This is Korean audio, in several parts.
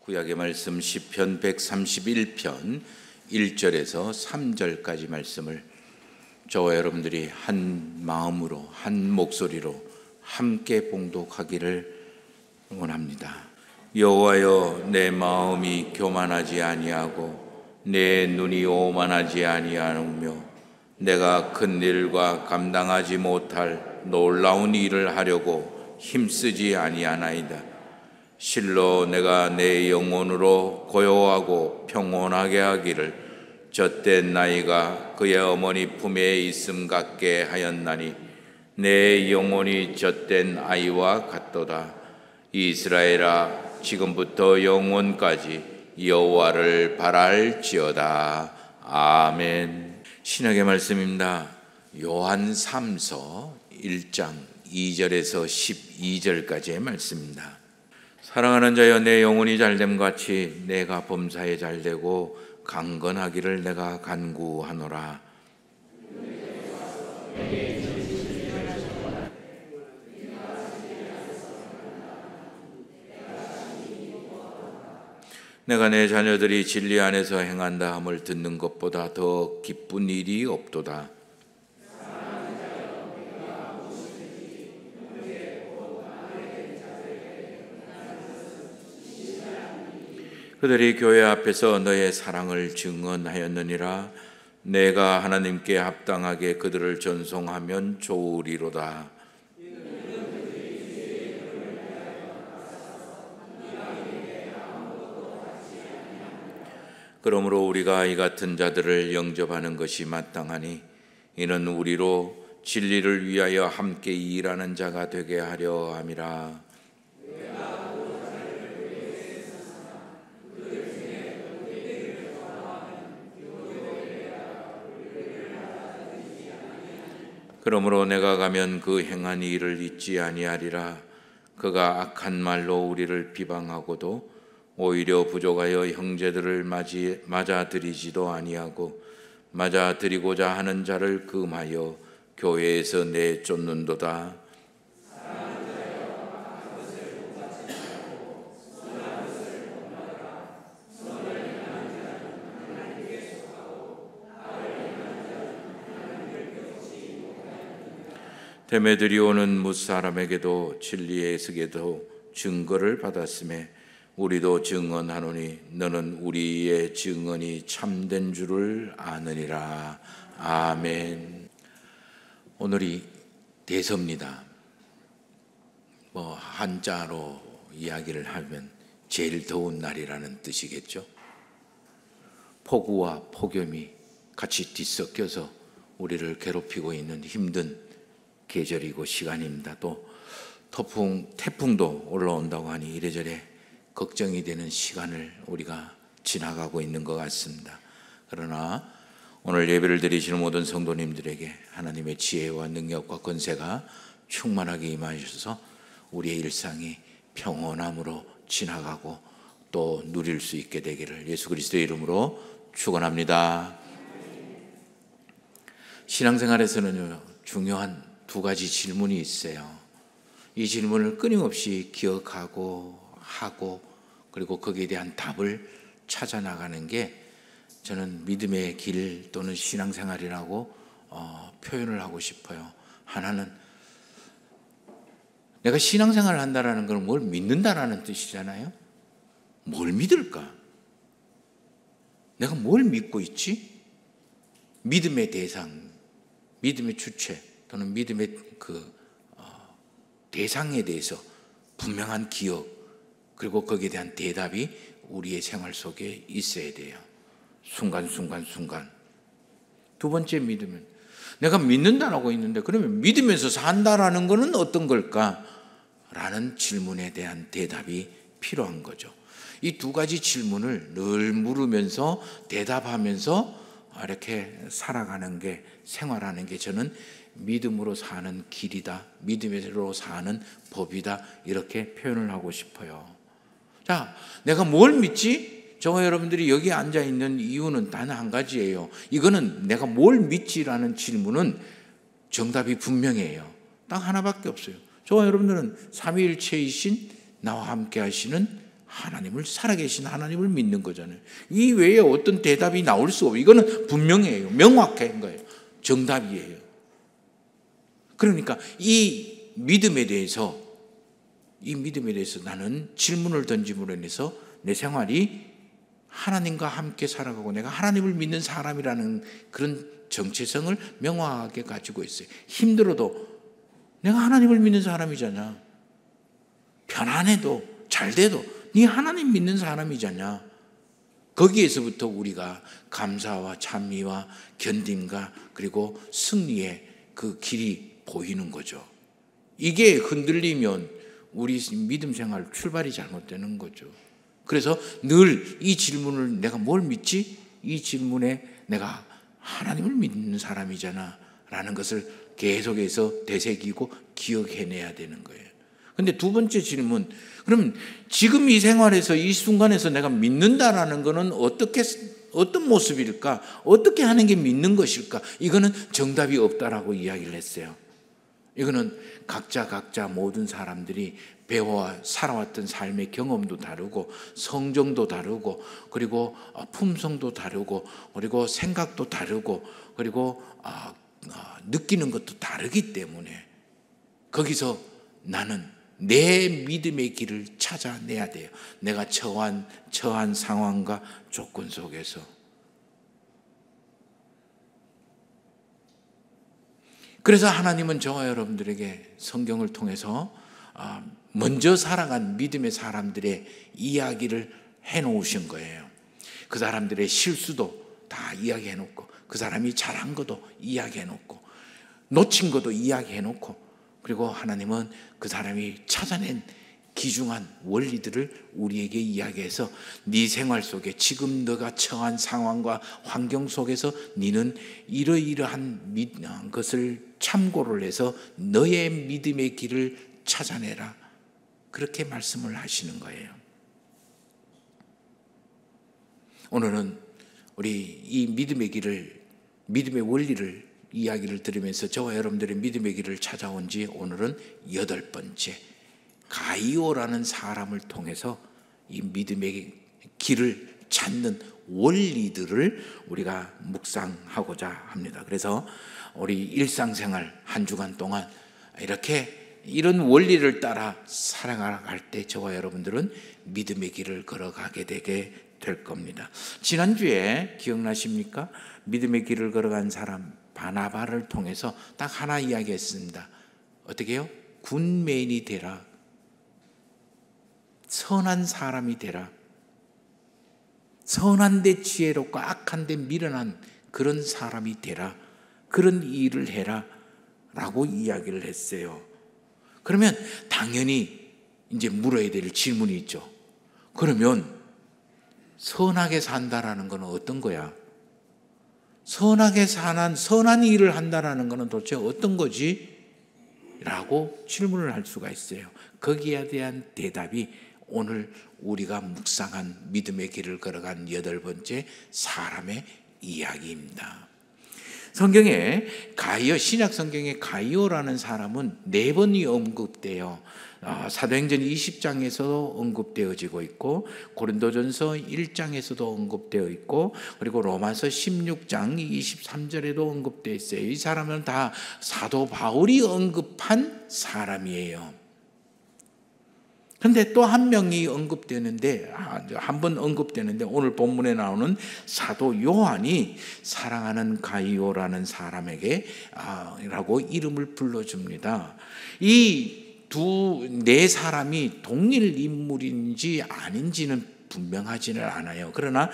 구약의 말씀 시편 131편 1절에서 3절까지 말씀을 저와 여러분들이 한 마음으로 한 목소리로 함께 봉독하기를 원합니다. 여호와여, 내 마음이 교만하지 아니하고 내 눈이 오만하지 아니하며 내가 큰 일과 감당하지 못할 놀라운 일을 하려고 힘쓰지 아니하나이다. 실로 내가 내 영혼으로 고요하고 평온하게 하기를 젖된 나이가 그의 어머니 품에 있음 같게 하였나니 내 영혼이 젖된 아이와 같도다. 이스라엘아, 지금부터 영원까지 여호와를 바랄지어다. 아멘. 신약의 말씀입니다. 요한 3서 1장 2절에서 12절까지의 말씀입니다. 사랑하는 자여, 내 영혼이 잘됨 같이 내가 범사에 잘되고 강건하기를 내가 간구하노라. 내가 내 자녀들이 진리 안에서 행한다 함을 듣는 것보다 더 기쁜 일이 없도다. 그들이 교회 앞에서 너의 사랑을 증언하였느니라. 내가 하나님께 합당하게 그들을 전송하면 좋으리로다. 그러므로 우리가 이 같은 자들을 영접하는 것이 마땅하니 이는 우리로 진리를 위하여 함께 일하는 자가 되게 하려 함이라. 그러므로 내가 가면 그 행한 일을 잊지 아니하리라. 그가 악한 말로 우리를 비방하고도 오히려 부족하여 형제들을 맞아들이지도 아니하고 맞아들이고자 하는 자를 금하여 교회에서 내쫓는도다. 데메드리오는 무사람에게도 진리에서게도 증거를 받았음에 우리도 증언하노니 너는 우리의 증언이 참된 줄을 아느니라. 아멘. 오늘이 대서입니다. 한자로 이야기를 하면 제일 더운 날이라는 뜻이겠죠. 폭우와 폭염이 같이 뒤섞여서 우리를 괴롭히고 있는 힘든 계절이고 시간입니다. 또 태풍도 올라온다고 하니 이래저래 걱정이 되는 시간을 우리가 지나가고 있는 것 같습니다. 그러나 오늘 예배를 드리시는 모든 성도님들에게 하나님의 지혜와 능력과 권세가 충만하게 임하셔서 우리의 일상이 평온함으로 지나가고 또 누릴 수 있게 되기를 예수 그리스도의 이름으로 축원합니다. 신앙생활에서는요, 중요한 두 가지 질문이 있어요. 이 질문을 끊임없이 기억하고 하고 그리고 거기에 대한 답을 찾아 나가는 게 저는 믿음의 길 또는 신앙생활이라고 표현을 하고 싶어요. 하나는 내가 신앙생활을 한다는 건 뭘 믿는다라는 뜻이잖아요. 뭘 믿을까? 내가 뭘 믿고 있지? 믿음의 대상, 믿음의 주체 또는 믿음의 대상에 대해서 분명한 기억 그리고 거기에 대한 대답이 우리의 생활 속에 있어야 돼요. 순간순간. 두 번째 믿음은 내가 믿는다라고 있는데 그러면 믿으면서 산다라는 것은 어떤 걸까? 라는 질문에 대한 대답이 필요한 거죠. 이 두 가지 질문을 늘 물으면서 대답하면서 이렇게 살아가는 게, 생활하는 게 저는 믿음으로 사는 길이다, 믿음으로 사는 법이다, 이렇게 표현을 하고 싶어요. 자, 내가 뭘 믿지? 저와 여러분들이 여기 앉아 있는 이유는 단 한 가지예요. 이거는 내가 뭘 믿지라는 질문은 정답이 분명해요. 딱 하나밖에 없어요. 저와 여러분들은 삼위일체이신 나와 함께 하시는 하나님을, 살아계신 하나님을 믿는 거잖아요. 이 외에 어떤 대답이 나올 수 없어요. 이거는 분명해요. 명확한 거예요. 정답이에요. 그러니까 이 믿음에 대해서 나는 질문을 던짐으로 인해서 내 생활이 하나님과 함께 살아가고 내가 하나님을 믿는 사람이라는 그런 정체성을 명확하게 가지고 있어요. 힘들어도 내가 하나님을 믿는 사람이잖아. 편안해도 잘 돼도 네 하나님 믿는 사람이잖아. 거기에서부터 우리가 감사와 찬미와 견딤과 그리고 승리의 그 길이 보이는 거죠. 이게 흔들리면 우리 믿음 생활 출발이 잘못되는 거죠. 그래서 늘 이 질문을, 내가 뭘 믿지? 이 질문에 내가 하나님을 믿는 사람이잖아 라는 것을 계속해서 되새기고 기억해내야 되는 거예요. 근데 두 번째 질문, 그럼 지금 이 생활에서 이 순간에서 내가 믿는다라는 것은 어떤 모습일까? 어떻게 하는 게 믿는 것일까? 이거는 정답이 없다라고 이야기를 했어요. 이거는 각자 모든 사람들이 배워 살아왔던 삶의 경험도 다르고 성정도 다르고 그리고 품성도 다르고 그리고 생각도 다르고 그리고 느끼는 것도 다르기 때문에 거기서 나는 내 믿음의 길을 찾아내야 돼요. 내가 처한 상황과 조건 속에서. 그래서 하나님은 저와 여러분들에게 성경을 통해서 먼저 살아간 믿음의 사람들의 이야기를 해놓으신 거예요. 그 사람들의 실수도 다 이야기해놓고 그 사람이 잘한 것도 이야기해놓고 놓친 것도 이야기해놓고 그리고 하나님은 그 사람이 찾아낸 귀중한 원리들을 우리에게 이야기해서 네 생활 속에 지금 너가 처한 상황과 환경 속에서 너는 이러이러한 것을 참고를 해서 너의 믿음의 길을 찾아내라. 그렇게 말씀을 하시는 거예요. 오늘은 우리 이 믿음의 원리를 이야기를 들으면서 저와 여러분들의 믿음의 길을 찾아온 지 오늘은 8번째, 가이오라는 사람을 통해서 이 믿음의 길을 찾는 원리들을 우리가 묵상하고자 합니다. 그래서 우리 일상생활 한 주간 동안 이런 원리를 따라 살아갈 때 저와 여러분들은 믿음의 길을 걸어가게 되게 될 겁니다. 지난주에 기억나십니까? 믿음의 길을 걸어간 사람 바나바를 통해서 딱 하나 이야기했습니다. 어떻게 해요? 굿맨이 되라. 선한 사람이 되라. 선한데 지혜롭고 악한데 미련한 그런 사람이 되라. 그런 일을 해라 라고 이야기를 했어요. 그러면 당연히 이제 물어야 될 질문이 있죠. 그러면 선하게 산다라는 건 어떤 거야? 선하게 사는 선한 일을 한다라는 것은 도대체 어떤 거지? 라고 질문을 할 수가 있어요. 거기에 대한 대답이 오늘 우리가 묵상한 믿음의 길을 걸어간 8번째 사람의 이야기입니다. 성경에 신약 성경에 가이오라는 사람은 4번이 언급돼요. 사도행전 20장에서도 언급되어지고 있고 고린도전서 1장에서도 언급되어 있고 그리고 로마서 16장 23절에도 언급되어 있어요. 이 사람은 다 사도 바울이 언급한 사람이에요. 근데 또 한 명이 언급되는데 한 번 언급되는데 오늘 본문에 나오는 사도 요한이 사랑하는 가이오라는 사람에게 라고 이름을 불러줍니다. 이 네 사람이 동일 인물인지 아닌지는 분명하지는 않아요. 그러나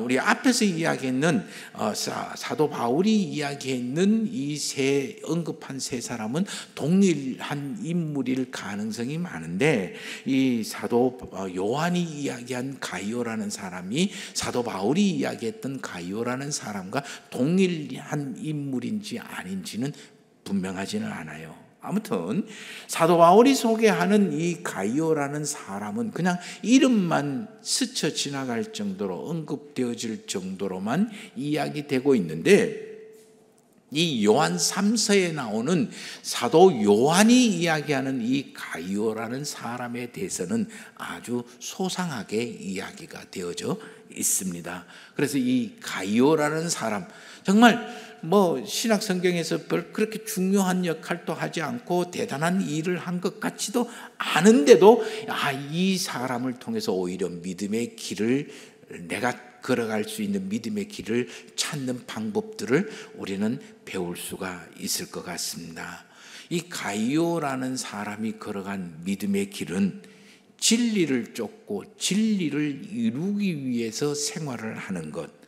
우리 앞에서 이야기했는 사도 바울이 이야기했는 언급한 세 사람은 동일한 인물일 가능성이 많은데 이 사도 요한이 이야기한 가이오라는 사람이 사도 바울이 이야기했던 가이오라는 사람과 동일한 인물인지 아닌지는 분명하지는 않아요. 아무튼 사도 바울이 소개하는 이 가이오라는 사람은 그냥 이름만 스쳐 지나갈 정도로 언급되어질 정도로만 이야기되고 있는데 이 요한 3서에 나오는 사도 요한이 이야기하는 이 가이오라는 사람에 대해서는 아주 소상하게 이야기가 되어져 있습니다. 그래서 이 가이오라는 사람, 정말 신약 성경에서 그렇게 중요한 역할도 하지 않고 대단한 일을 한 것 같지도 않은데도 이 사람을 통해서 오히려 믿음의 길을, 내가 걸어갈 수 있는 믿음의 길을 찾는 방법들을 우리는 배울 수가 있을 것 같습니다. 이 가이오라는 사람이 걸어간 믿음의 길은 진리를 쫓고 진리를 이루기 위해서 생활을 하는 것.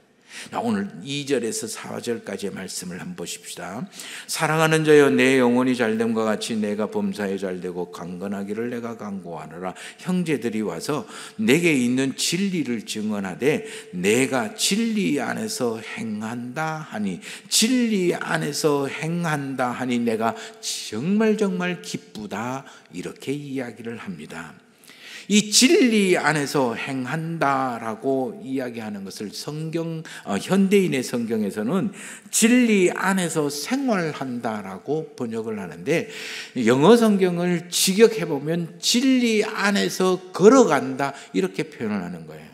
오늘 2절에서 4절까지의 말씀을 한번 보십시다. 사랑하는 자여, 내 영혼이 잘됨과 같이 내가 범사에 잘되고 강건하기를 내가 간구하노라. 형제들이 와서 내게 있는 진리를 증언하되 내가 진리 안에서 행한다 하니, 진리 안에서 행한다 하니 내가 정말 기쁘다, 이렇게 이야기를 합니다. 이 진리 안에서 행한다라고 이야기하는 것을 현대인의 성경에서는 진리 안에서 생활한다라고 번역을 하는데, 영어 성경을 직역해보면 진리 안에서 걸어간다, 이렇게 표현을 하는 거예요.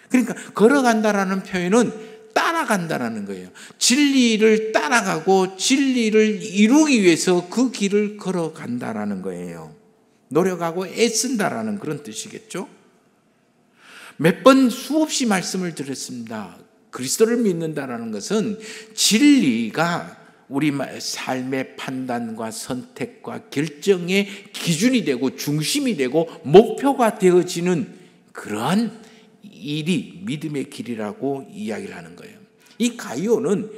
그러니까 걸어간다라는 표현은 따라간다라는 거예요. 진리를 따라가고 진리를 이루기 위해서 그 길을 걸어간다라는 거예요. 노력하고 애쓴다라는 그런 뜻이겠죠. 몇 번 수없이 말씀을 드렸습니다. 그리스도를 믿는다라는 것은 진리가 우리 삶의 판단과 선택과 결정의 기준이 되고 중심이 되고 목표가 되어지는 그러한 일이 믿음의 길이라고 이야기를 하는 거예요. 이 가이오는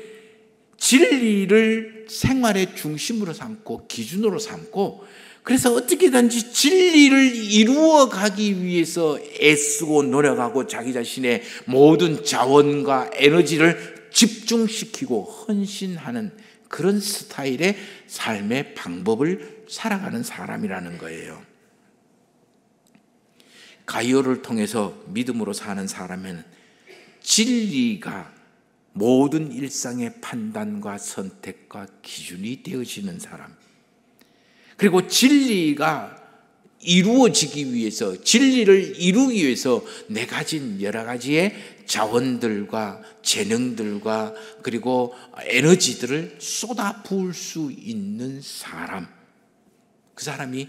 진리를 생활의 중심으로 삼고 기준으로 삼고, 그래서 어떻게든지 진리를 이루어 가기 위해서 애쓰고 노력하고 자기 자신의 모든 자원과 에너지를 집중시키고 헌신하는 그런 스타일의 삶의 방법을 살아가는 사람이라는 거예요. 가이오를 통해서 믿음으로 사는 사람은 진리가 모든 일상의 판단과 선택과 기준이 되어지는 사람, 그리고 진리가 이루어지기 위해서, 진리를 이루기 위해서 내 가진 여러 가지의 자원들과 재능들과 그리고 에너지들을 쏟아 부을 수 있는 사람, 그 사람이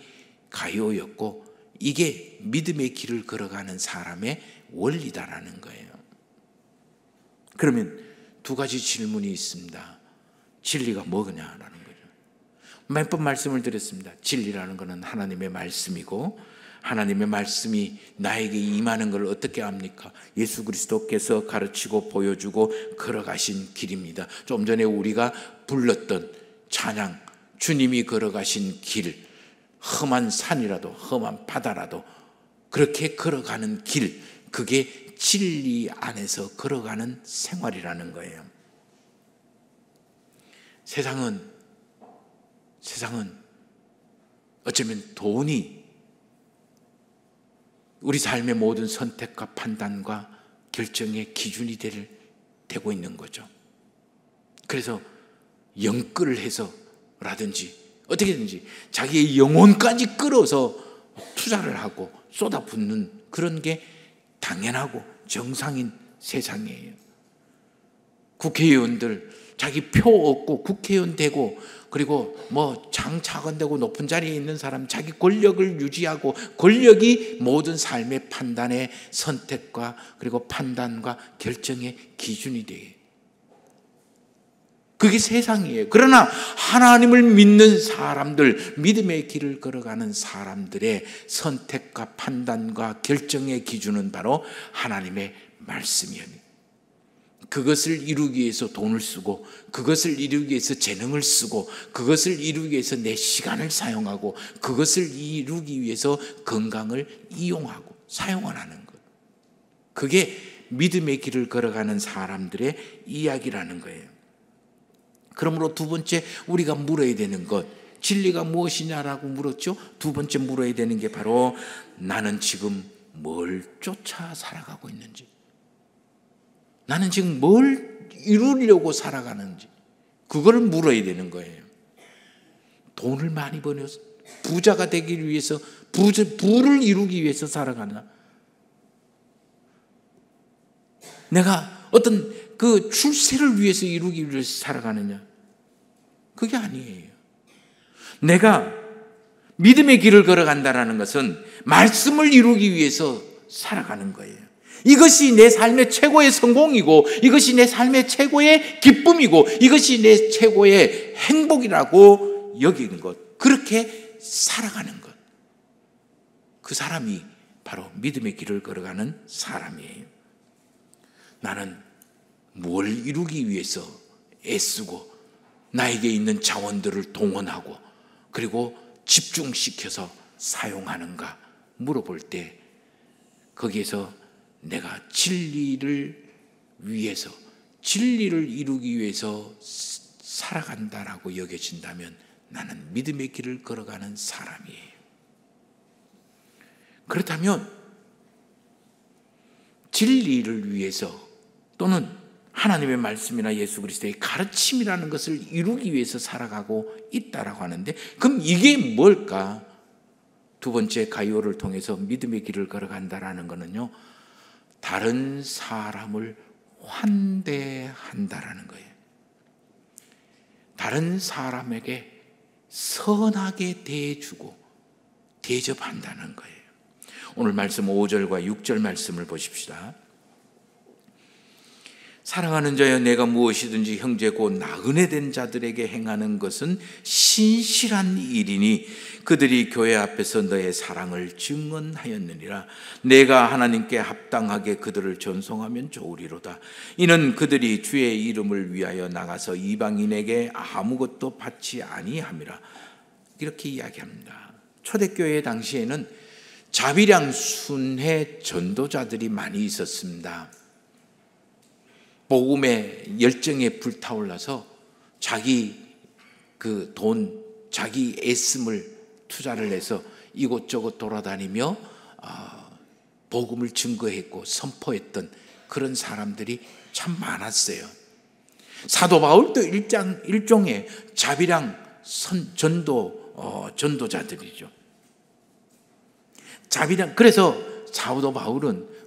가이오였고, 이게 믿음의 길을 걸어가는 사람의 원리다라는 거예요. 그러면 두 가지 질문이 있습니다. 진리가 뭐냐라는 거죠. 몇 번 말씀을 드렸습니다. 진리라는 것은 하나님의 말씀이고, 하나님의 말씀이 나에게 임하는 걸 어떻게 압니까? 예수 그리스도께서 가르치고 보여주고 걸어가신 길입니다. 좀 전에 우리가 불렀던 찬양, 주님이 걸어가신 길, 험한 산이라도 험한 바다라도 그렇게 걸어가는 길, 그게 진리 안에서 걸어가는 생활이라는 거예요. 세상은 어쩌면 돈이 우리 삶의 모든 선택과 판단과 결정의 기준이 되고 있는 거죠. 그래서 영끌을 해서라든지 어떻게든지 자기의 영혼까지 끌어서 투자를 하고 쏟아붓는 그런 게 당연하고 정상인 세상이에요. 국회의원들 자기 표 얻고 국회의원 되고, 그리고 장차관 되고 높은 자리에 있는 사람, 자기 권력을 유지하고, 권력이 모든 삶의 판단의 선택과 그리고 판단과 결정의 기준이 돼요. 그게 세상이에요. 그러나 하나님을 믿는 사람들, 믿음의 길을 걸어가는 사람들의 선택과 판단과 결정의 기준은 바로 하나님의 말씀이에요. 그것을 이루기 위해서 돈을 쓰고, 그것을 이루기 위해서 재능을 쓰고, 그것을 이루기 위해서 내 시간을 사용하고, 그것을 이루기 위해서 건강을 이용하고 사용하는 것. 그게 믿음의 길을 걸어가는 사람들의 이야기라는 거예요. 그러므로 두 번째 우리가 물어야 되는 것, 진리가 무엇이냐라고 물었죠. 두 번째 물어야 되는 게 바로 나는 지금 뭘 쫓아 살아가고 있는지, 나는 지금 뭘 이루려고 살아가는지, 그걸 물어야 되는 거예요. 돈을 많이 버려서 부자가 되기 위해서, 부를 이루기 위해서 살아가나? 내가 어떤 그 출세를 위해서 이루기 위해서 살아가느냐? 그게 아니에요. 내가 믿음의 길을 걸어간다는 것은 말씀을 이루기 위해서 살아가는 거예요. 이것이 내 삶의 최고의 성공이고, 이것이 내 삶의 최고의 기쁨이고, 이것이 내 최고의 행복이라고 여기는 것, 그렇게 살아가는 것, 그 사람이 바로 믿음의 길을 걸어가는 사람이에요. 나는 뭘 이루기 위해서 애쓰고 나에게 있는 자원들을 동원하고 그리고 집중시켜서 사용하는가 물어볼 때, 거기에서 내가 진리를 위해서, 진리를 이루기 위해서 살아간다라고 여겨진다면 나는 믿음의 길을 걸어가는 사람이에요. 그렇다면 진리를 위해서 또는 하나님의 말씀이나 예수 그리스도의 가르침이라는 것을 이루기 위해서 살아가고 있다라고 하는데, 그럼 이게 뭘까? 두 번째 가이오를 통해서 믿음의 길을 걸어간다라는 것은요, 다른 사람을 환대한다라는 거예요. 다른 사람에게 선하게 대해주고 대접한다는 거예요. 오늘 말씀 5절과 6절 말씀을 보십시다. 사랑하는 자여, 내가 무엇이든지 형제 곧 나그네 된 자들에게 행하는 것은 신실한 일이니 그들이 교회 앞에서 너의 사랑을 증언하였느니라. 내가 하나님께 합당하게 그들을 전송하면 좋으리로다. 이는 그들이 주의 이름을 위하여 나가서 이방인에게 아무것도 받지 아니함이라. 이렇게 이야기합니다. 초대교회 당시에는 자비량 순회 전도자들이 많이 있었습니다. 복음의 열정에 불타올라서 자기 그 돈, 자기 애씀을 투자를 해서 이곳저곳 돌아다니며 복음을 증거했고 선포했던 그런 사람들이 참 많았어요. 사도 바울도 일종의 자비량 전도자들이죠. 자비량. 그래서 사도 바울은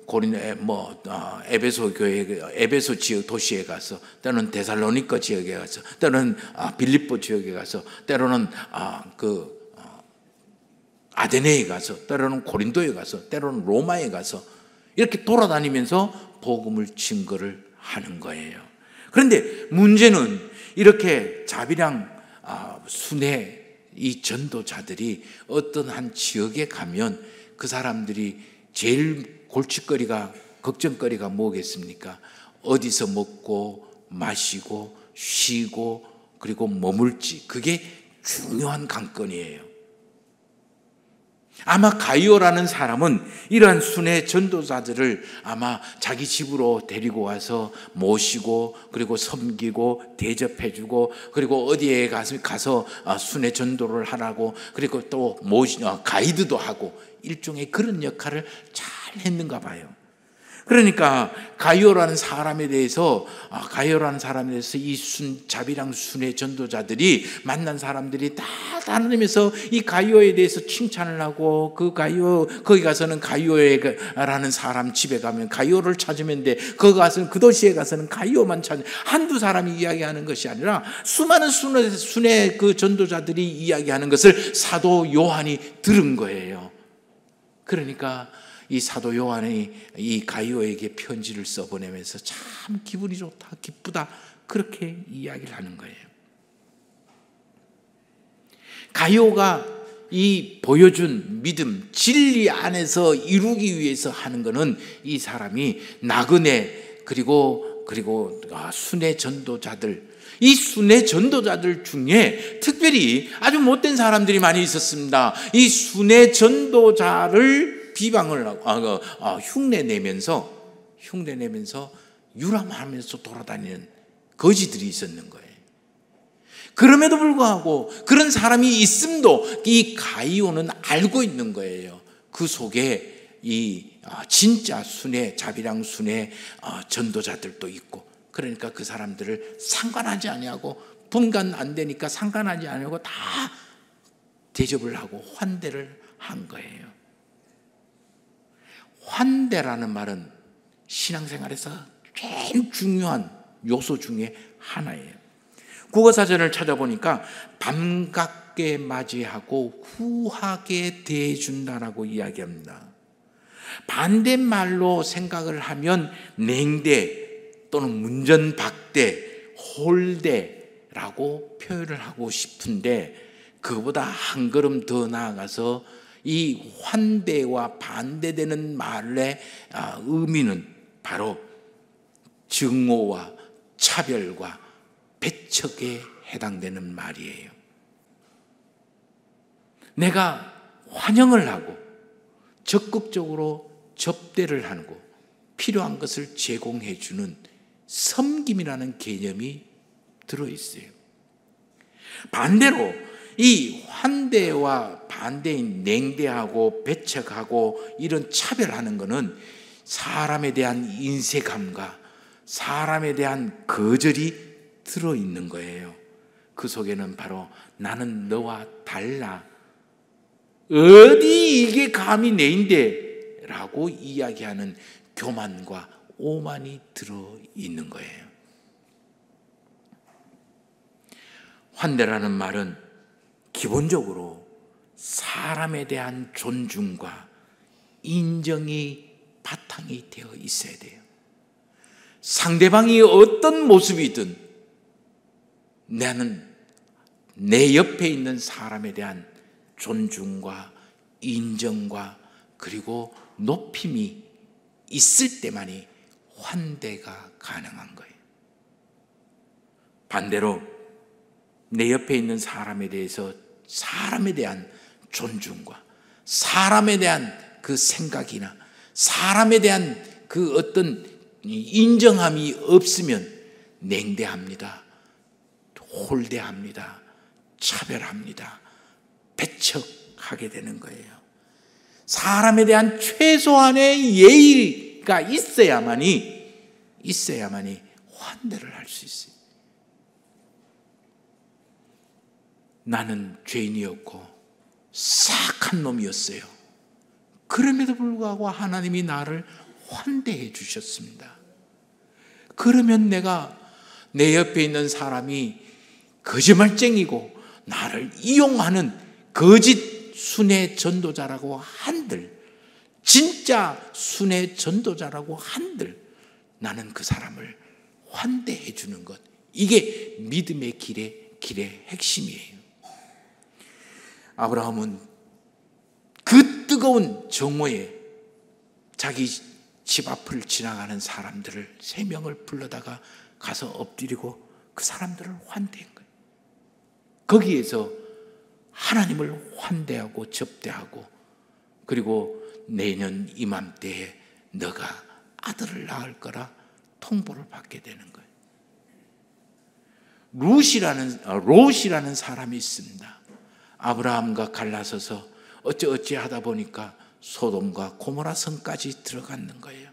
에베소 교회, 에베소 지역 도시에 가서, 때로는 데살로니가 지역에 가서, 때로는 빌립보 지역에 가서, 때로는 아데네에 가서, 때로는 고린도에 가서, 때로는 로마에 가서 이렇게 돌아다니면서 복음을 증거를 하는 거예요. 그런데 문제는 이렇게 자비량 순회 이 전도자들이 어떤 한 지역에 가면 그 사람들이 제일 골칫거리가, 걱정거리가 뭐겠습니까? 어디서 먹고 마시고 쉬고 그리고 머물지, 그게 중요한 관건이에요. 아마 가이오라는 사람은 이러한 순회 전도자들을 아마 자기 집으로 데리고 와서 모시고 그리고 섬기고 대접해주고 그리고 어디에 가서 순회 전도를 하라고, 그리고 또 가이드도 하고 일종의 그런 역할을 잘 했는가 봐요. 그러니까 가이오라는 사람에 대해서 이 자비랑 순회 전도자들이 만난 사람들이 다 다니면서 이 가이오에 대해서 칭찬을 하고, 그 가이오, 거기 가서는 가이오라는 사람 집에 가면 가이오를 찾으면 돼. 거기 가서는, 그 도시에 가서는 가이오만 찾으면, 한두 사람이 이야기하는 것이 아니라 수많은 순회 그 전도자들이 이야기하는 것을 사도 요한이 들은 거예요. 그러니까 이 사도 요한이 이 가이오에게 편지를 써보내면서 참 기분이 좋다, 기쁘다, 그렇게 이야기를 하는 거예요. 가이오가 이 보여준 믿음, 진리 안에서 이루기 위해서 하는 것은 이 사람이 나그네 그리고 순회 전도자들, 이 순회 전도자들 중에 특별히 아주 못된 사람들이 많이 있었습니다. 이 순회 전도자를 비방을 하고 흉내내면서 유람하면서 돌아다니는 거지들이 있었는 거예요. 그럼에도 불구하고 그런 사람이 있음도 이 가이오는 알고 있는 거예요. 그 속에 이 진짜 순회, 자비랑 순회 전도자들도 있고, 그러니까 그 사람들을 상관하지 아니하고 분간 안 되니까 상관하지 않고 다 대접을 하고 환대를 한 거예요. 환대라는 말은 신앙생활에서 제일 중요한 요소 중에 하나예요. 국어사전을 찾아보니까 반갑게 맞이하고 후하게 대해준다라고 이야기합니다. 반대말로 생각을 하면 냉대 또는 문전박대, 홀대라고 표현을 하고 싶은데, 그거보다 한 걸음 더 나아가서 이 환대와 반대되는 말의 의미는 바로 증오와 차별과 배척에 해당되는 말이에요. 내가 환영을 하고 적극적으로 접대를 하고 필요한 것을 제공해 주는 섬김이라는 개념이 들어있어요. 반대로 이 환대와 반대인 냉대하고 배척하고 이런 차별하는 것은 사람에 대한 인색함과 사람에 대한 거절이 들어있는 거예요. 그 속에는 바로 나는 너와 달라, 어디 이게 감히 내인데 라고 이야기하는 교만과 오만이 들어있는 거예요. 환대라는 말은 기본적으로 사람에 대한 존중과 인정이 바탕이 되어 있어야 돼요. 상대방이 어떤 모습이든 나는 내 옆에 있는 사람에 대한 존중과 인정과 그리고 높임이 있을 때만이 환대가 가능한 거예요. 반대로 내 옆에 있는 사람에 대해서 사람에 대한 존중과 사람에 대한 그 생각이나 사람에 대한 그 어떤 인정함이 없으면 냉대합니다, 홀대합니다, 차별합니다, 배척하게 되는 거예요. 사람에 대한 최소한의 예의가 있어야만이 환대를 할 수 있어요. 나는 죄인이었고 사악한 놈이었어요. 그럼에도 불구하고 하나님이 나를 환대해 주셨습니다. 그러면 내가 내 옆에 있는 사람이 거짓말쟁이고 나를 이용하는 거짓 순회 전도자라고 한들, 진짜 순회 전도자라고 한들 나는 그 사람을 환대해 주는 것, 이게 믿음의 길의 핵심이에요. 아브라함은 그 뜨거운 정오에 자기 집 앞을 지나가는 사람들을 3명을 불러다가 가서 엎드리고 그 사람들을 환대한 거예요. 거기에서 하나님을 환대하고 접대하고, 그리고 내년 이맘때에 너가 아들을 낳을 거라 통보를 받게 되는 거예요. 롯이라는 사람이 있습니다. 아브라함과 갈라서서 어찌 하다 보니까 소돔과 고모라 성까지 들어갔는 거예요.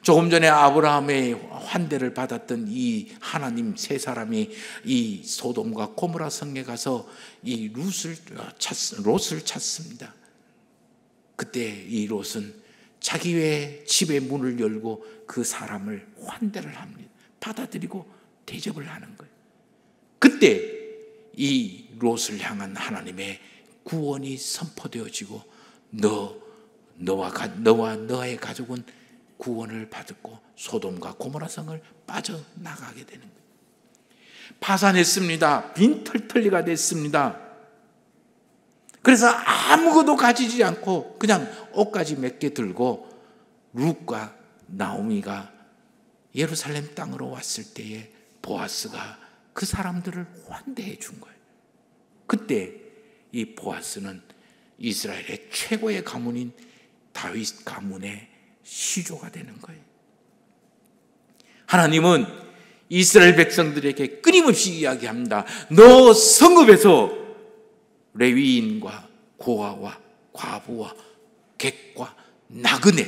조금 전에 아브라함의 환대를 받았던 이 하나님 3사람이 이 소돔과 고모라 성에 가서 이 롯을 찾습니다. 그때 이 롯은 자기의 집의 문을 열고 그 사람을 환대를 합니다. 받아들이고 대접을 하는 거예요. 그때 이 롯을 향한 하나님의 구원이 선포되어지고 너와 너의 가족은 구원을 받았고 소돔과 고모라 성을 빠져나가게 되는 거예요. 파산했습니다. 빈털털리가 됐습니다. 그래서 아무것도 가지지 않고 그냥 옷가지 몇 개 들고 룻과 나오미가 예루살렘 땅으로 왔을 때에 보아스가 그 사람들을 환대해 준 거예요. 그때 이 보아스는 이스라엘의 최고의 가문인 다윗 가문의 시조가 되는 거예요. 하나님은 이스라엘 백성들에게 끊임없이 이야기합니다. 너 성읍에서 레위인과 고아와 과부와 객과 나그네,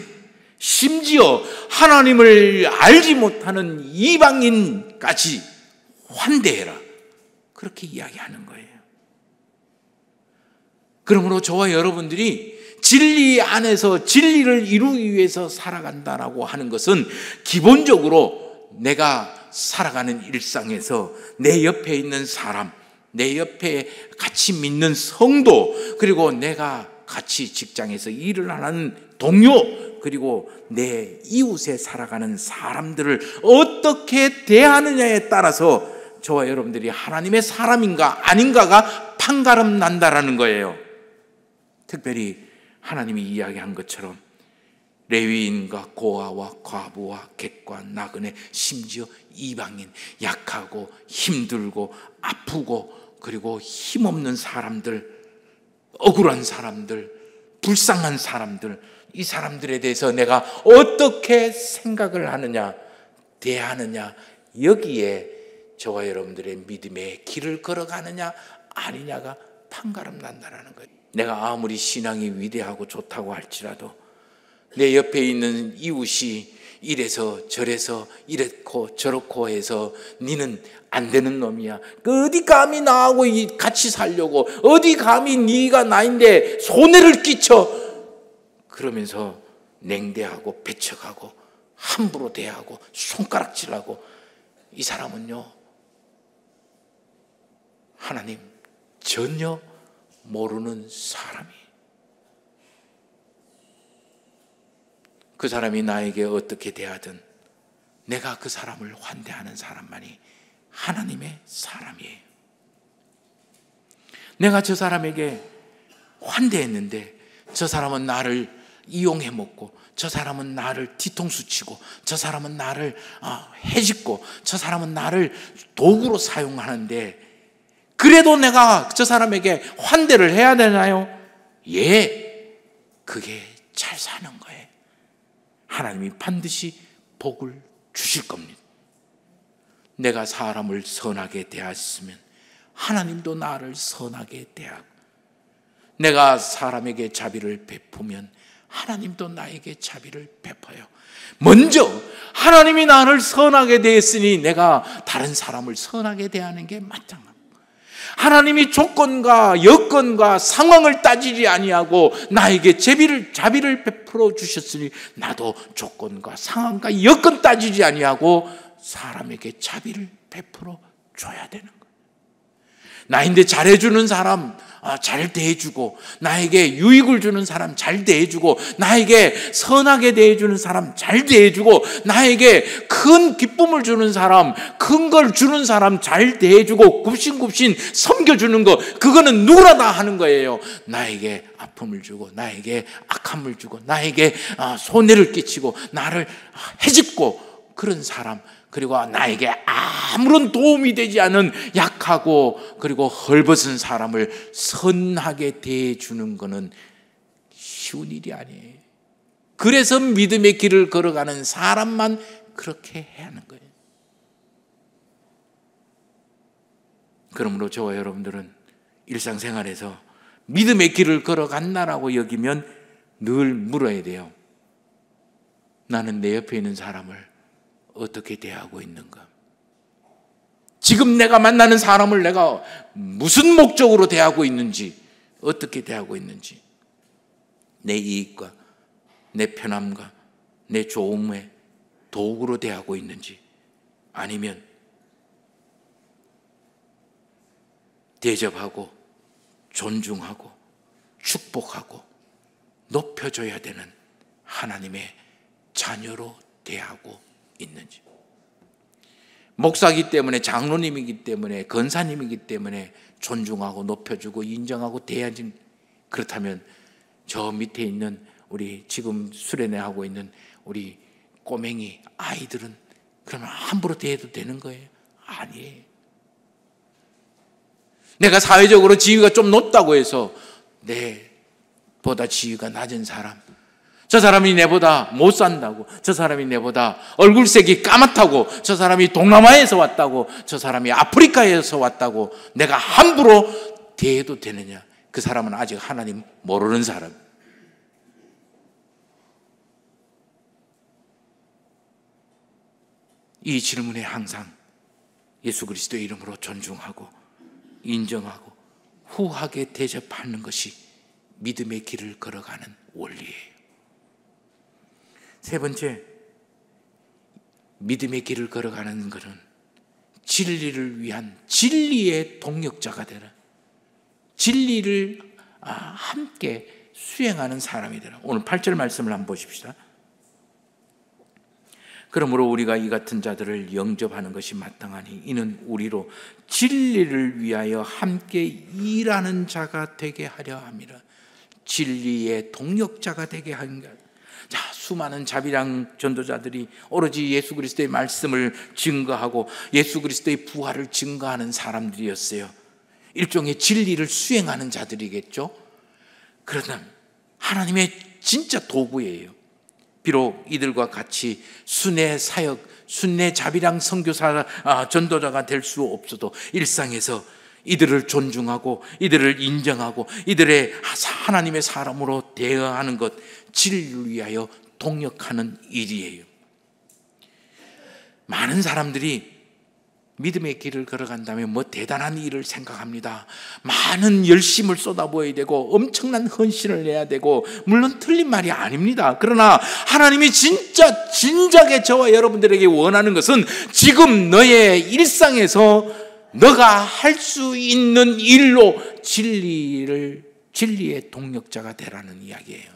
심지어 하나님을 알지 못하는 이방인까지 환대해라. 그렇게 이야기하는 거예요. 그러므로 저와 여러분들이 진리 안에서 진리를 이루기 위해서 살아간다라고 하는 것은 기본적으로 내가 살아가는 일상에서 내 옆에 있는 사람, 내 옆에 같이 믿는 성도, 그리고 내가 같이 직장에서 일을 하는 동료, 그리고 내 이웃에 살아가는 사람들을 어떻게 대하느냐에 따라서 저와 여러분들이 하나님의 사람인가 아닌가가 판가름 난다라는 거예요. 특별히 하나님이 이야기한 것처럼 레위인과 고아와 과부와 객과 나그네, 심지어 이방인, 약하고 힘들고 아프고 그리고 힘없는 사람들, 억울한 사람들, 불쌍한 사람들, 이 사람들에 대해서 내가 어떻게 생각을 하느냐, 대하느냐, 여기에 저와 여러분들의 믿음의 길을 걸어가느냐 아니냐가 판가름 난다라는 거예요. 내가 아무리 신앙이 위대하고 좋다고 할지라도 내 옆에 있는 이웃이 이래서 저래서 이렇고 저렇고 해서 니는 안 되는 놈이야, 어디 감히 나하고 같이 살려고, 어디 감히 네가 나인데 손해를 끼쳐, 그러면서 냉대하고 배척하고 함부로 대하고 손가락질하고, 이 사람은요 하나님 전혀 모르는 사람이, 그 사람이 나에게 어떻게 대하든 내가 그 사람을 환대하는 사람만이 하나님의 사람이에요. 내가 저 사람에게 환대했는데 저 사람은 나를 이용해 먹고, 저 사람은 나를 뒤통수 치고, 저 사람은 나를 해집고, 저 사람은 나를 도구로 사용하는데, 그래도 내가 저 사람에게 환대를 해야 되나요? 예, 그게 잘 사는 거예요. 하나님이 반드시 복을 주실 겁니다. 내가 사람을 선하게 대했으면 하나님도 나를 선하게 대하고, 내가 사람에게 자비를 베푸면 하나님도 나에게 자비를 베풀어요. 먼저 하나님이 나를 선하게 대했으니 내가 다른 사람을 선하게 대하는 게 마땅합니다. 하나님이 조건과 여건과 상황을 따지지 아니하고 나에게 자비를 베풀어 주셨으니 나도 조건과 상황과 여건 따지지 아니하고 사람에게 자비를 베풀어 줘야 되는 거예요. 나인데 잘해주는 사람 잘 대해주고, 나에게 유익을 주는 사람 잘 대해주고, 나에게 선하게 대해주는 사람 잘 대해주고, 나에게 큰 기쁨을 주는 사람, 큰 걸 주는 사람 잘 대해주고, 굽신굽신 섬겨주는 거, 그거는 누구나 다 하는 거예요. 나에게 아픔을 주고, 나에게 악함을 주고, 나에게 손해를 끼치고, 나를 해집고 그런 사람, 그리고 나에게 아무런 도움이 되지 않은 약하고 그리고 헐벗은 사람을 선하게 대해주는 것은 쉬운 일이 아니에요. 그래서 믿음의 길을 걸어가는 사람만 그렇게 해야 하는 거예요. 그러므로 저와 여러분들은 일상생활에서 믿음의 길을 걸어간다라고 여기면 늘 물어야 돼요. 나는 내 옆에 있는 사람을 어떻게 대하고 있는가? 지금 내가 만나는 사람을 내가 무슨 목적으로 대하고 있는지, 어떻게 대하고 있는지, 내 이익과 내 편함과 내 좋음의 도구로 대하고 있는지, 아니면 대접하고 존중하고 축복하고 높여줘야 되는 하나님의 자녀로 대하고 있는지. 목사이기 때문에, 장로님이기 때문에, 권사님이기 때문에 존중하고 높여주고 인정하고 대하지, 그렇다면 저 밑에 있는 우리 지금 수련회하고 있는 우리 꼬맹이 아이들은 그러면 함부로 대해도 되는 거예요? 아니에요. 내가 사회적으로 지위가 좀 높다고 해서 내보다 지위가 낮은 사람, 저 사람이 내보다 못 산다고, 저 사람이 내보다 얼굴색이 까맣다고, 저 사람이 동남아에서 왔다고, 저 사람이 아프리카에서 왔다고 내가 함부로 대해도 되느냐? 그 사람은 아직 하나님 모르는 사람. 이 질문에 항상 예수 그리스도의 이름으로 존중하고 인정하고 후하게 대접하는 것이 믿음의 길을 걸어가는 원리예요. 세 번째, 믿음의 길을 걸어가는 것은 진리를 위한 진리의 동력자가 되라. 진리를 함께 수행하는 사람이 되라. 오늘 8절 말씀을 한번 보십시다. 그러므로 우리가 이 같은 자들을 영접하는 것이 마땅하니 이는 우리로 진리를 위하여 함께 일하는 자가 되게 하려 함이라. 진리의 동력자가 되게 하는 것. 자, 수많은 자비랑 전도자들이 오로지 예수 그리스도의 말씀을 증거하고 예수 그리스도의 부활을 증거하는 사람들이었어요. 일종의 진리를 수행하는 자들이겠죠. 그러나 하나님의 진짜 도구예요. 비록 이들과 같이 순회 사역, 순회 자비랑 선교사, 전도자가 될 수 없어도 일상에서 이들을 존중하고 이들을 인정하고 이들의 하나님의 사람으로 대하는 것, 진리를 위하여 동력하는 일이에요. 많은 사람들이 믿음의 길을 걸어간다면 뭐 대단한 일을 생각합니다. 많은 열심을 쏟아부어야 되고 엄청난 헌신을 내야 되고, 물론 틀린 말이 아닙니다. 그러나 하나님이 진짜 진작에 저와 여러분들에게 원하는 것은 지금 너의 일상에서 너가 할 수 있는 일로 진리의 동력자가 되라는 이야기예요.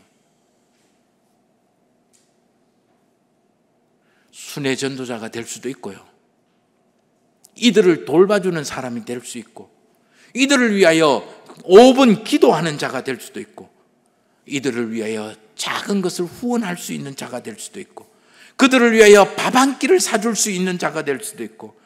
순회 전도자가 될 수도 있고요, 이들을 돌봐주는 사람이 될 수 있고, 이들을 위하여 5분 기도하는 자가 될 수도 있고, 이들을 위하여 작은 것을 후원할 수 있는 자가 될 수도 있고, 그들을 위하여 밥 한 끼를 사줄 수 있는 자가 될 수도 있고,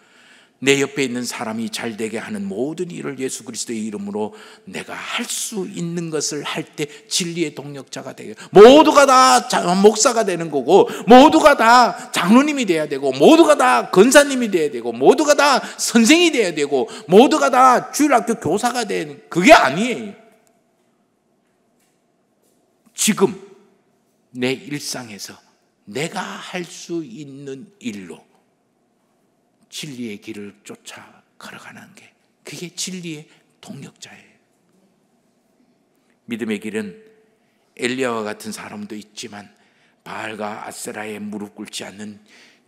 내 옆에 있는 사람이 잘 되게 하는 모든 일을 예수 그리스도의 이름으로 내가 할 수 있는 것을 할 때 진리의 동력자가 되게, 모두가 다 목사가 되는 거고, 모두가 다 장로님이 돼야 되고, 모두가 다 권사님이 돼야 되고, 모두가 다 선생이 돼야 되고, 모두가 다 주일학교 교사가 되는, 그게 아니에요. 지금 내 일상에서 내가 할 수 있는 일로 진리의 길을 쫓아 걸어가는 게, 그게 진리의 동력자예요. 믿음의 길은 엘리야와 같은 사람도 있지만 바알과 아세라에 무릎 꿇지 않는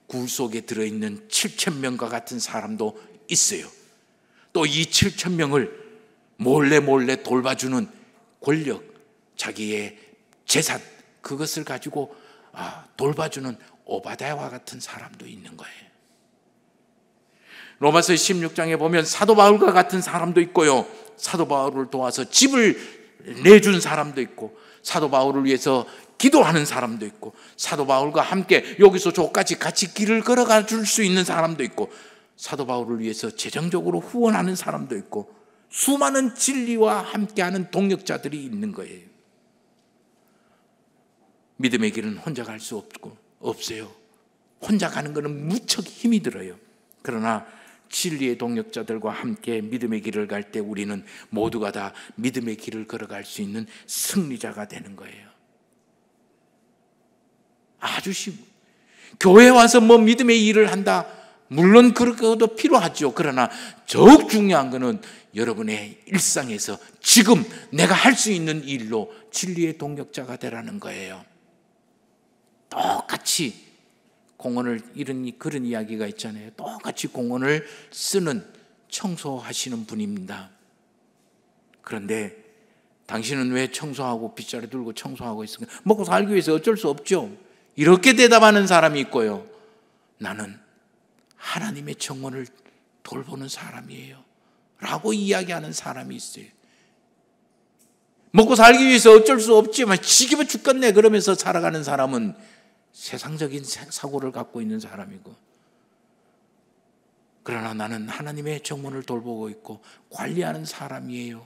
굴 속에 들어있는 7,000명과 같은 사람도 있어요. 또 이 7,000명을 몰래 돌봐주는 권력, 자기의 재산, 그것을 가지고 돌봐주는 오바댜와 같은 사람도 있는 거예요. 로마서 16장에 보면 사도 바울과 같은 사람도 있고요, 사도 바울을 도와서 집을 내준 사람도 있고, 사도 바울을 위해서 기도하는 사람도 있고, 사도 바울과 함께 여기서 저까지 같이 길을 걸어가 줄 수 있는 사람도 있고, 사도 바울을 위해서 재정적으로 후원하는 사람도 있고, 수많은 진리와 함께하는 동력자들이 있는 거예요. 믿음의 길은 혼자 갈 수 없어요. 혼자 가는 것은 무척 힘이 들어요. 그러나 진리의 동력자들과 함께 믿음의 길을 갈 때 우리는 모두가 다 믿음의 길을 걸어갈 수 있는 승리자가 되는 거예요. 아주 교회 와서 뭐 믿음의 일을 한다, 물론 그것도 필요하죠. 그러나 더욱 중요한 것은 여러분의 일상에서 지금 내가 할 수 있는 일로 진리의 동력자가 되라는 거예요. 똑같이 공원을, 그런 이야기가 있잖아요. 똑같이 공원을 쓰는, 청소하시는 분입니다. 그런데 당신은 왜 청소하고 빗자루 들고 청소하고 있습니까? 먹고 살기 위해서 어쩔 수 없죠. 이렇게 대답하는 사람이 있고요, 나는 하나님의 정원을 돌보는 사람이에요 라고 이야기하는 사람이 있어요. 먹고 살기 위해서 어쩔 수 없지만 지겨워 죽겠네 그러면서 살아가는 사람은 세상적인 사고를 갖고 있는 사람이고, 그러나 나는 하나님의 정원을 돌보고 있고 관리하는 사람이에요,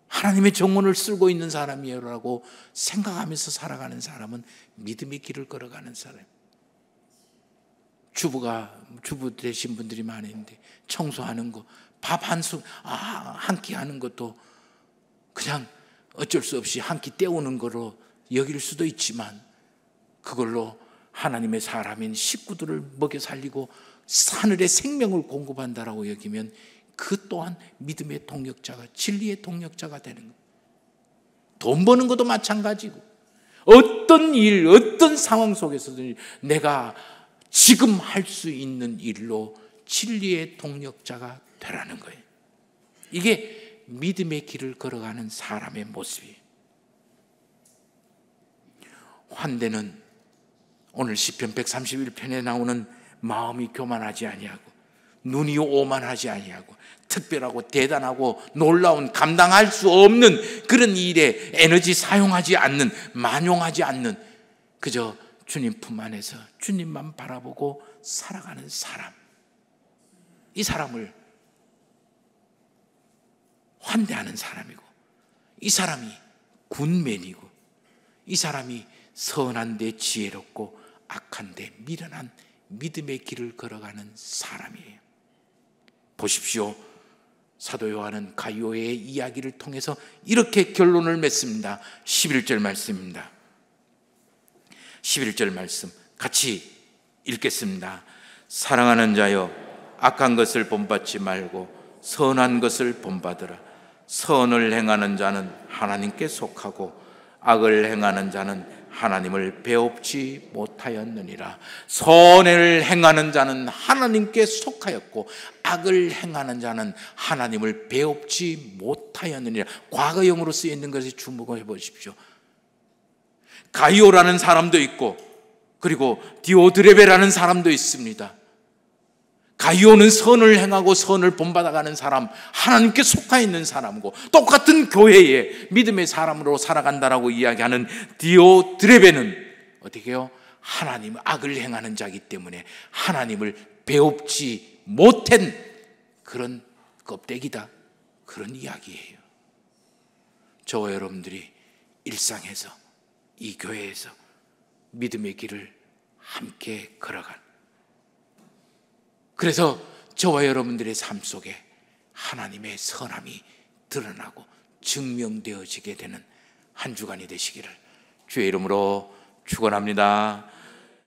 하나님의 정원을 쓰고 있는 사람이에요 라고 생각하면서 살아가는 사람은 믿음의 길을 걸어가는 사람. 주부 되신 분들이 많은데 청소하는 거, 밥 한 끼 하는 것도 그냥 어쩔 수 없이 한 끼 때우는 거로 여길 수도 있지만, 그걸로 하나님의 사람인 식구들을 먹여 살리고 하늘의 생명을 공급한다라고 여기면 그 또한 믿음의 동력자가, 진리의 동력자가 되는 거예요. 돈 버는 것도 마찬가지고 어떤 일, 어떤 상황 속에서든 내가 지금 할 수 있는 일로 진리의 동력자가 되라는 거예요. 이게 믿음의 길을 걸어가는 사람의 모습이에요. 환대는 오늘 시편 131편에 나오는 마음이 교만하지 아니하고 눈이 오만하지 아니하고 특별하고 대단하고 놀라운 감당할 수 없는 그런 일에 에너지 사용하지 않는, 만용하지 않는, 그저 주님 품 안에서 주님만 바라보고 살아가는 사람, 이 사람을 환대하는 사람이고, 이 사람이 군맨이고, 이 사람이 선한데 지혜롭고 악한데 미련한 믿음의 길을 걸어가는 사람이에요. 보십시오. 사도 요한은 가이오의 이야기를 통해서 이렇게 결론을 맺습니다. 11절 말씀입니다. 11절 말씀 같이 읽겠습니다. 사랑하는 자여, 악한 것을 본받지 말고 선한 것을 본받으라. 선을 행하는 자는 하나님께 속하고 악을 행하는 자는 하나님을 배웁지 못하였느니라. 선을 행하는 자는 하나님께 속하였고 악을 행하는 자는 하나님을 배웁지 못하였느니라. 과거형으로 쓰여 있는 것에 주목해 보십시오. 가이오라는 사람도 있고 그리고 디오드레베라는 사람도 있습니다. 가이오는 선을 행하고 선을 본받아가는 사람, 하나님께 속하 있는 사람이고, 똑같은 교회에 믿음의 사람으로 살아간다라고 이야기하는 디오드레베는 어떻게 해요? 하나님 악을 행하는 자이기 때문에 하나님을 배웁지 못한 그런 껍데기다, 그런 이야기예요. 저와 여러분들이 일상에서 이 교회에서 믿음의 길을 함께 걸어간, 그래서 저와 여러분들의 삶 속에 하나님의 선함이 드러나고 증명되어지게 되는 한 주간이 되시기를 주의 이름으로 축원합니다.